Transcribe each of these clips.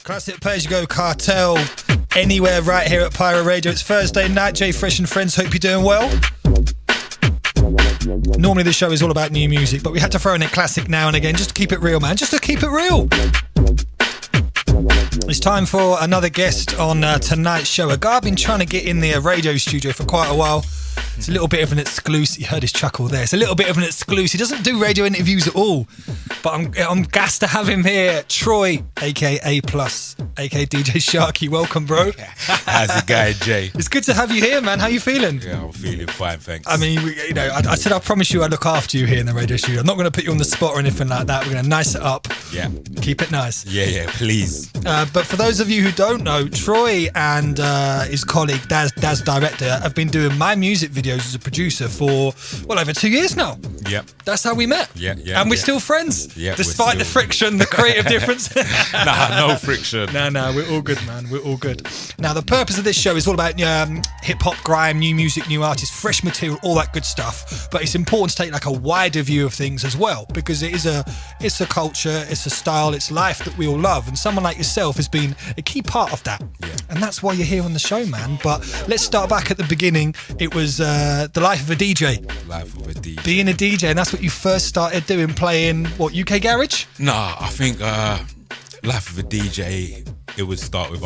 Classic Pay As You Go Cartel. Anywhere right here at Pyro Radio. It's Thursday night. Jay Fresh and friends, hope you're doing well. Normally the show is all about new music, but we had to throw in a classic now and again just to keep it real, man. Just to keep it real. It's time for another guest on tonight's show. A guy I've been trying to get in the radio studio for quite a while. It's a little bit of an exclusive. You heard his chuckle there. It's a little bit of an exclusive. He doesn't do radio interviews at all. But I'm gassed to have him here. Troy, a.k.a. a.k.a. DJ Sharky. Welcome, bro. How's it going, Jay? It's good to have you here, man. How you feeling? Yeah, I'm feeling fine, thanks. I mean, I said I promise you I'd look after you here in the radio studio. I'm not going to put you on the spot or anything like that. We're going to nice it up. Yeah. Keep it nice. Yeah, please. But for those of you who don't know, Troy and his colleague, Daz Director, have been doing my music videos as a producer for, well, over 2 years now. Yep. That's how we met. Yeah. And we're still friends. Yeah. Despite the friction, the creative difference. Nah, no friction. No, we're all good, man. We're all good. Now, the purpose of this show is all about hip-hop, grime, new music, new artists, fresh material, all that good stuff. But it's important to take like a wider view of things as well, because it's a culture, it's a style, it's life that we all love. And someone like yourself has been a key part of that. Yeah. And that's why you're here on the show, man. But let's start back at the beginning. It was the life of a DJ. Life of a DJ. Being a DJ, and that's what you first started doing, playing, what, UK Garage? Nah, I think life of a DJ, it would start with,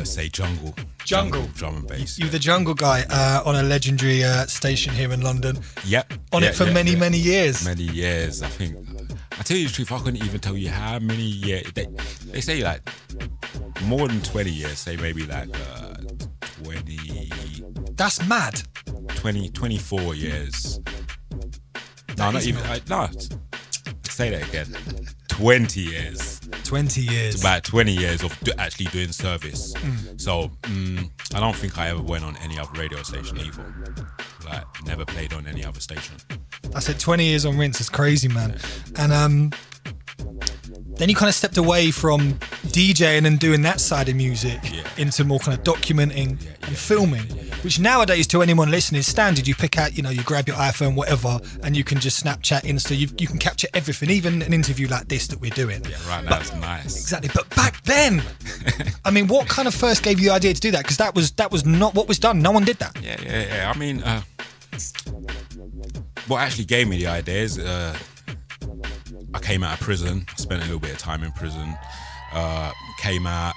say, Jungle. Drum and bass. You're the Jungle guy on a legendary station here in London. Yep. It for many years. Many years, I think. I tell you the truth, I couldn't even tell you how many years. They say like more than 20 years, say maybe like 20... That's mad. 24 years. No, not even. No, say that again. 20 years. 20 years. It's about 20 years of actually doing service. So I don't think I ever went on any other radio station either. Like, never played on any other station. I said 20 years on Rinse is crazy, man. Yeah. And then you kind of stepped away from DJing and doing that side of music into more kind of documenting and filming, which nowadays to anyone listening is standard. You pick out, you grab your iPhone, whatever, and you can just Snapchat, Insta, you can capture everything, even an interview like this that we're doing. Yeah, right now it's nice. Exactly. But back then, I mean, what kind of first gave you the idea to do that? Because that was not what was done. No one did that. Yeah. I mean, what actually gave me the idea is I came out of prison. I spent a little bit of time in prison. Came out,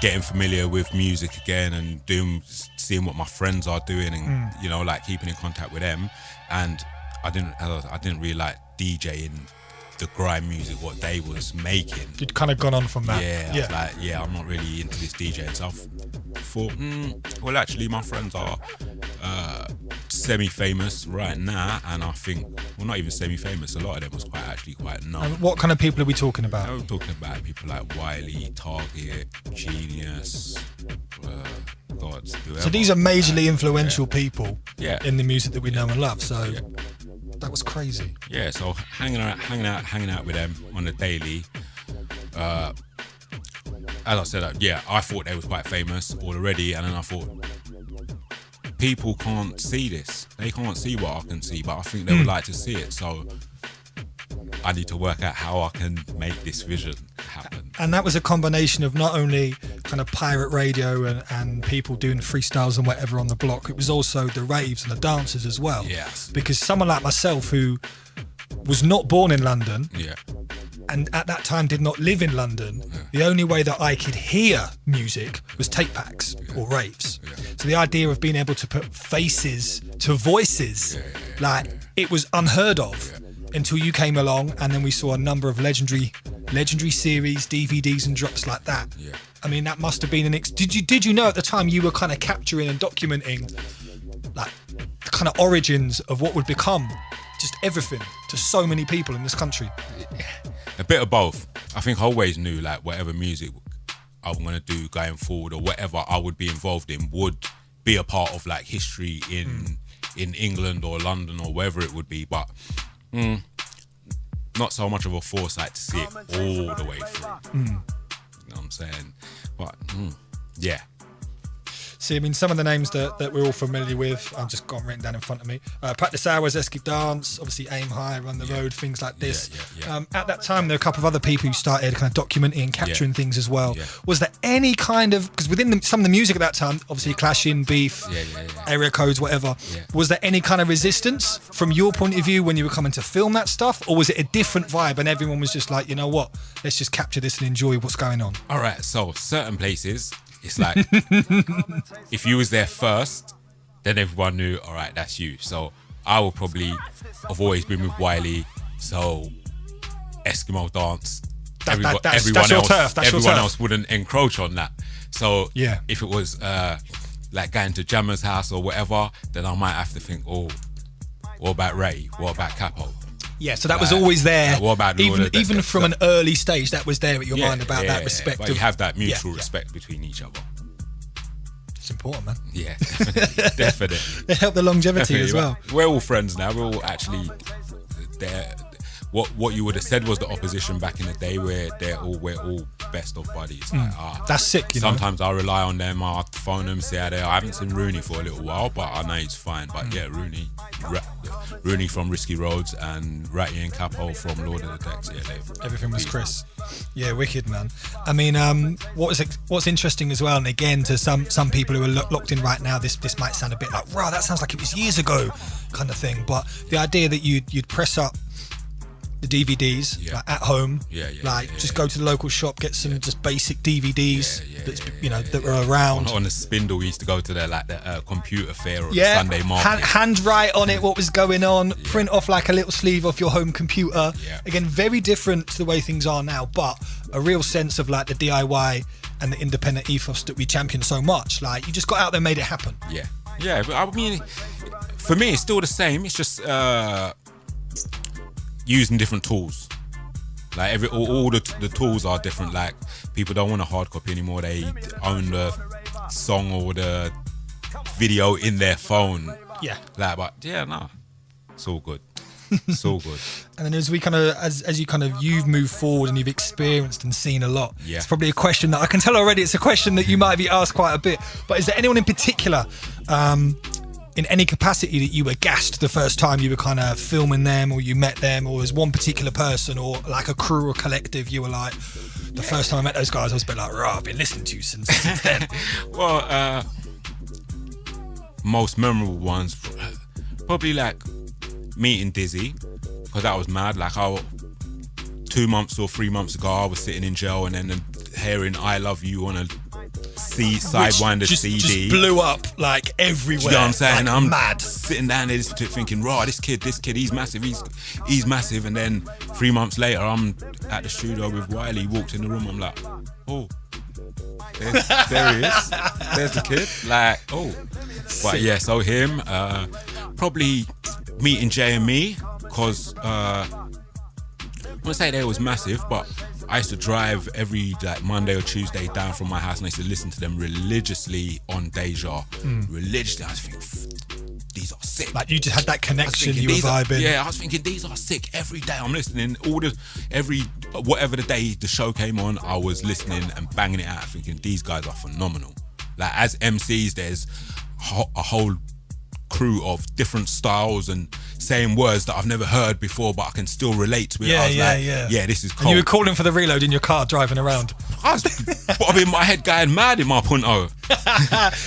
getting familiar with music again and seeing what my friends are doing and like keeping in contact with them. And I didn't really like DJing the grime music what they was making. You'd kind of gone on from that. Yeah. I was like, I'm not really into this DJing. So I thought, well, actually, my friends are semi-famous right now, and I think, well, not even semi-famous. A lot of them was quite known. And what kind of people are we talking about? I'm talking about people like Wiley, Target, Genius, God. Whoever. So these are majorly influential people Yeah. in the music that we know and love. So that was crazy. Yeah, so hanging out with them on a daily. As I said, I thought they was quite famous already, and then I thought, people can't see this. They can't see what I can see, but I think they would like to see it. So I need to work out how I can make this vision happen. And that was a combination of not only kind of pirate radio and people doing freestyles and whatever on the block, it was also the raves and the dances as well. Yes. Because someone like myself who was not born in London and at that time did not live in London, the only way that I could hear music was tape packs or raves. So the idea of being able to put faces to voices, it was unheard of until you came along, and then we saw a number of legendary series, DVDs and drops like that. I mean, that must have been did you know at the time you were kind of capturing and documenting like the kind of origins of what would become just everything to so many people in this country? A bit of both. I think I always knew like whatever music I'm gonna do going forward or whatever I would be involved in would be a part of like history in England or London or wherever it would be, but not so much of a foresight to see it all the way through. You know what I'm saying? But yeah. See, I mean, some of the names that we're all familiar with, I've just got them written down in front of me. Practice Hours, Escape Dance, obviously Aim High, Run the Road, things like this. At that time, there were a couple of other people who started kind of documenting and capturing things as well. Was there any kind of, because within some of the music at that time, obviously Clashing, Beef, area codes, whatever, was there any kind of resistance from your point of view when you were coming to film that stuff? Or was it a different vibe and everyone was just like, you know what, let's just capture this and enjoy what's going on? All right, so certain places, it's like, if you was there first, then everyone knew, all right, that's you. So I would probably have always been with Wiley, so Eskimo Dance, everyone else wouldn't encroach on that. So if it was like going to Jammer's house or whatever, then I might have to think, oh, what about Ray? What about Capo? Yeah, so that was always there. What about even from an early stage, that was there at your mind about that respect. But you have that mutual respect between each other. It's important, man. Yeah, definitely. It helped the longevity as well. We're all friends now. We're all actually there. What you would have said was the opposition back in the day, where we're all best of buddies. That's sick. Sometimes I rely on them. I phone them, say how they are. I haven't seen Rooney for a little while, but I know he's fine. But yeah, Rooney from Risky Roads and Ratty and Capo from Lord of the Decks. Yeah, everything was Chris. Yeah, wicked, man. I mean, what's interesting as well, and again, to some people who are locked in right now, this might sound a bit like, wow, that sounds like it was years ago, kind of thing. But the idea that you'd press up the DVDs like at home, just go to the local shop, get some just basic DVDs that were around. On a spindle, we used to go to the computer fair or the Sunday market. Handwrite on it what was going on, print off like a little sleeve off your home computer. Again, very different to the way things are now, but a real sense of like the DIY and the independent ethos that we champion so much. Like, you just got out there and made it happen. Yeah, but I mean, for me, it's still the same. It's just using different tools. Like all the tools are different. Like, people don't want a hard copy anymore. They own the song or the video in their phone. It's all good. It's all good. And then as we kind of as you kind of you've moved forward and you've experienced and seen a lot, it's probably a question that I can tell already. It's a question that you might be asked quite a bit. But is there anyone in particular, in any capacity, that you were gassed the first time you were kind of filming them, or you met them, or as one particular person, or like a crew or collective, you were like, the first time I met those guys, I was a bit like, I've been listening to you since then. Well, most memorable ones, probably like meeting Dizzee, because that was mad. Like, 2 months or 3 months ago, I was sitting in jail, and then hearing "I Love You" on a Sidewinder CD just blew up like everywhere. You know what I'm saying? Like, I'm mad. Sitting down there thinking, this kid, he's massive, he's massive. And then 3 months later, I'm at the studio with Wiley. He walked in the room, I'm like, oh, there he is. There's the kid. Like, oh. But yeah, so him, probably meeting JME, because I wouldn't say they was massive, but I used to drive every Monday or Tuesday down from my house, and I used to listen to them religiously on Deja. Religiously, I was thinking, these are sick. Like, you just had that connection, you were vibing. I was thinking, these are sick. Every day I'm listening. Whatever the day the show came on, I was listening and banging it out, thinking, these guys are phenomenal. Like, as MCs, there's a whole crew of different styles and saying words that I've never heard before, but I can still relate to it. This is cool. And you were calling for the reload in your car driving around. I was in my head going mad in my Punto.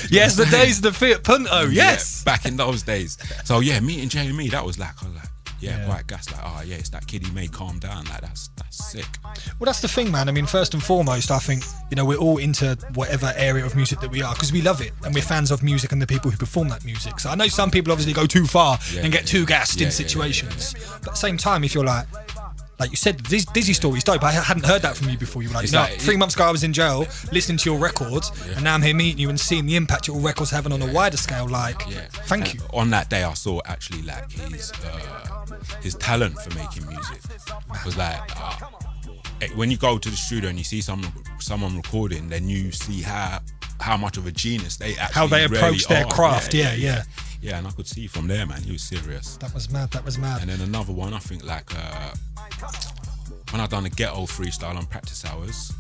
Yes, the days of the Fiat Punto. Yes, back in those days. So yeah, meeting JME, that was like, quite gassed. Like, it's that kid he made calm down. Like, that's sick. Well, that's the thing, man. I mean, first and foremost, I think, we're all into whatever area of music that we are, because we love it and we're fans of music and the people who perform that music. So I know some people obviously go too far and get too gassed in situations. But at the same time, if you're like you said, Dizzee story's dope. I hadn't heard that from you before. You were like, 3 months ago I was in jail listening to your records, and now I'm here meeting you and seeing the impact your records having on a wider scale. Like, thank you. On that day, I saw actually like his talent for making music. Was like, when you go to the studio and you see someone recording, then you see how much of a genius they actually how they approach their craft. Yeah, and I could see from there, man, he was serious. That was mad. And then another one, I think, like, when I done a Ghetto freestyle on Practice Hours,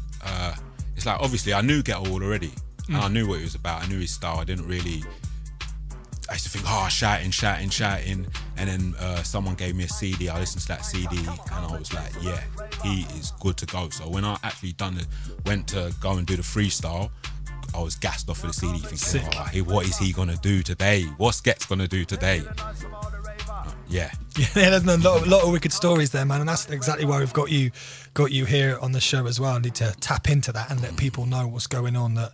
it's like, obviously I knew Ghetto already. And I knew what he was about. I knew his style. I used to think, shouting. And then someone gave me a CD. I listened to that CD and I was like, yeah, he is good to go. So when I actually went to go and do the freestyle, I was gassed off of the CD thinking, hey, what is he going to do today? What's Sket's going to do today? Yeah, there's a lot of wicked stories there, man, and that's exactly why we've got you here on the show as well. I need to tap into that and let people know what's going on, that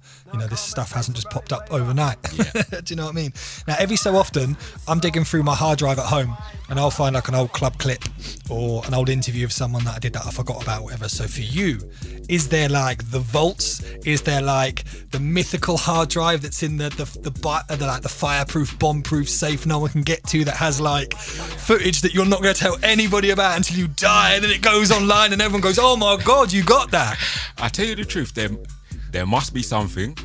this stuff hasn't just popped up overnight. Do you know what I mean? Now, every so often I'm digging through my hard drive at home and I'll find like an old club clip or an old interview of someone that I did that I forgot about, whatever. So for you, is there like the vaults? Is there like the mythical hard drive that's in the fireproof, bomb-proof safe no one can get to, that has like footage that you're not going to tell anybody about until you die, and then it goes online and everyone goes, oh my God, you got that? I tell you the truth, there must be something.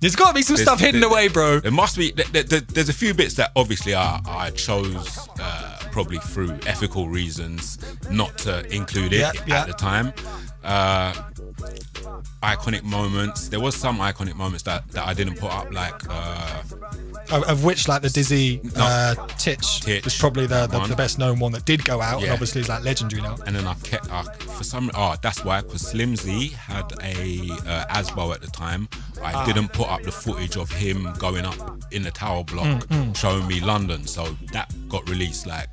There's got to be some stuff hidden away, bro. There must be. There's a few bits that obviously I chose probably through ethical reasons not to include it at the time. Iconic moments. There was some iconic moments that I didn't put up, like of which, like the Dizzee Titch was probably the best known one that did go out, and obviously is like legendary now. And then I kept that's why, because Slimzy had a Asbo at the time. I didn't put up the footage of him going up in the tower block showing me London, so that got released like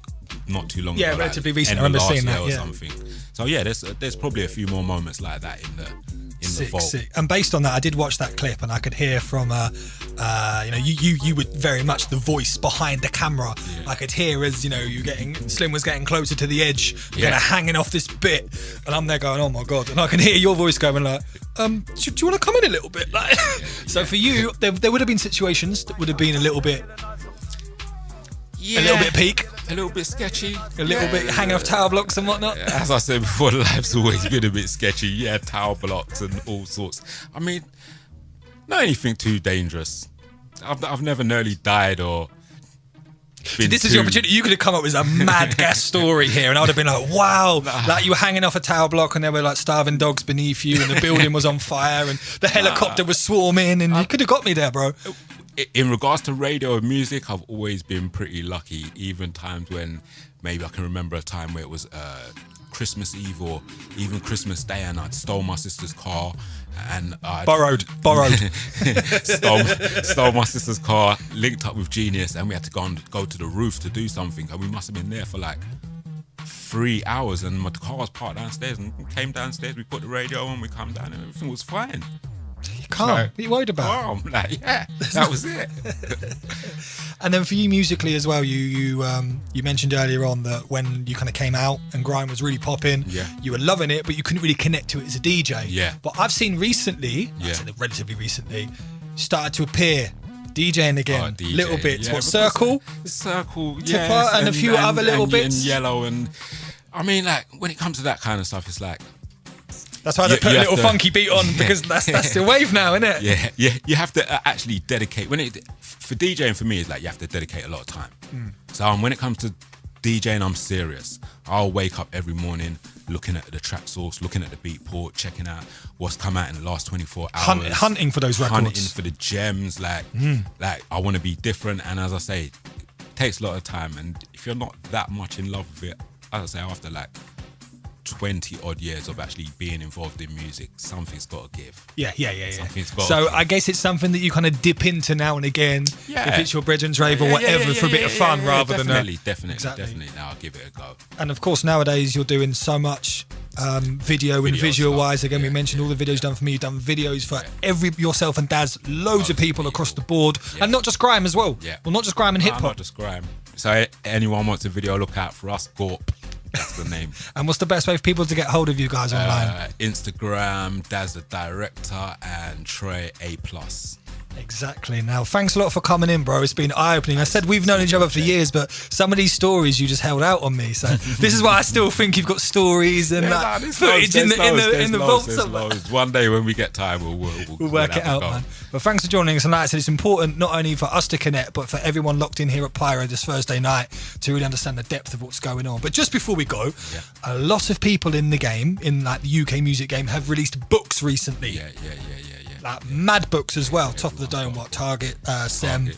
not too long ago. Yeah, relatively recent. I remember seeing that. Or something. So yeah, there's probably a few more moments like that in the vault. Sick. And based on that, I did watch that clip, and I could hear from you were very much the voice behind the camera. Yeah. I could hear as Slim was getting closer to the edge, hanging off this bit, and I'm there going, oh my God, and I can hear your voice going like, do you want to come in a little bit? Like, so for you, there would have been situations that would have been a little bit peak. A little bit sketchy. A little bit hanging off tower blocks and whatnot. As I said before, life's always been a bit sketchy. Yeah, tower blocks and all sorts. I mean, not anything too dangerous. I've never nearly died or been This is your opportunity. You could have come up with a mad gas story here, and I would have been like, wow, like you were hanging off a tower block and there were like starving dogs beneath you and the building was on fire and the helicopter was swarming, and you could have got me there, bro. In regards to radio and music, I've always been pretty lucky. Even times when maybe I can remember a time where it was Christmas Eve or even Christmas Day, and I'd stole my sister's car and borrowed stole my sister's car, linked up with Genius, and we had to go to the roof to do something, and we must have been there for like 3 hours, and my car was parked downstairs, and we came downstairs, we put the radio on, we come down, and everything was fine. Calm. What are you worried about? Calm. Like, yeah, that was it. And then for you musically as well, you mentioned earlier on that when you kind of came out and grime was really popping, you were loving it, but you couldn't really connect to it as a DJ. Yeah. But I've seen recently, relatively recently, started to appear DJing again, little bits. What, Circle, Tipper, and a few other little bits. And Yellow, and I mean, like when it comes to that kind of stuff, it's like. That's why they put a little funky beat on, because that's the wave now, isn't it? Yeah. You have to actually dedicate. For DJing, for me, it's like you have to dedicate a lot of time. So when it comes to DJing, I'm serious. I'll wake up every morning looking at the track source, looking at the beat port, checking out what's come out in the last 24 hours. Hunting for those records. Hunting for the gems. Like I want to be different. And as I say, it takes a lot of time. And if you're not that much in love with it, as I say, after like 20 odd years of actually being involved in music, something's got to give. Yeah. Something's got so I guess it's something that you kind of dip into now and again, if it's your Brethren's rave or whatever, for a bit of fun rather than definitely. Now I'll give it a go. And of course nowadays you're doing so much video and visual wise. Again, we mentioned all the videos done for me. You've done videos for yourself and Daz, loads of people across the board, and not just grime as well. Well, not just grime and hip hop. Not just grime. So anyone wants a video, look out for us, Gorp. That's the name. And what's the best way for people to get hold of you guys online? Instagram, Daz the Director, and Trey A+. Exactly. Now, thanks a lot for coming in, bro. It's been eye-opening. I said we've known each other for years, but some of these stories you just held out on me. So this is why I still think you've got stories and footage in the vault. One day when we get time, we'll work it out, man. But thanks for joining us. And like I said, it's important not only for us to connect, but for everyone locked in here at Pyro this Thursday night to really understand the depth of what's going on. But just before we go, a lot of people in the game, in like the UK music game, have released books recently. like mad books as well. Top of the Dome, Target, Sem.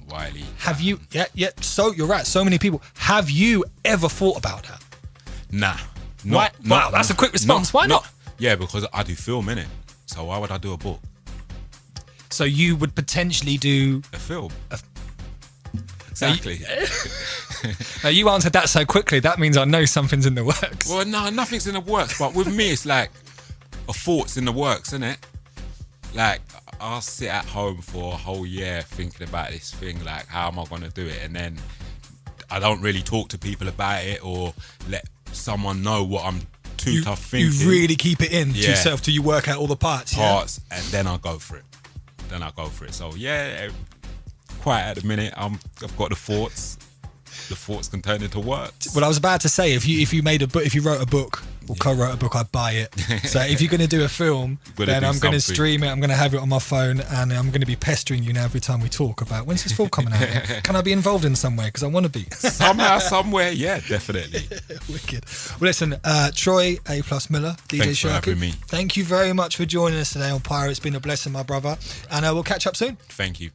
Wiley. Have you? Yeah. So you're right. So many people. Have you ever thought about that? Nah. Wow, that's a quick response. Why not? Yeah, because I do film, innit? So why would I do a book? So you would potentially do a film. Exactly. Now you answered that so quickly. That means I know something's in the works. Well, no, nothing's in the works. But with me, it's like a thought's in the works, isn't it? Like I'll sit at home for a whole year thinking about this thing. Like, how am I going to do it? And then I don't really talk to people about it or let someone know what I'm tough thinking. You really keep it in to yourself till you work out all the parts. And then I'll go for it. So yeah, quiet at the minute. I've got the thoughts. The thoughts can turn into words. Well, I was about to say, if you made a book, if you wrote a book or co-wrote a book, I'd buy it. So if you're going to do a film, then I'm going to stream it. I'm going to have it on my phone, and I'm going to be pestering you now every time we talk about when's this film coming out. Can I be involved in some way? Because I want to be. Somehow, somewhere, yeah, definitely. Wicked. Well, listen, Troy A+ Miller, DJ Thanks for having me. Thank you very much for joining us today on Pyro. It's been a blessing, my brother, and we'll catch up soon. Thank you.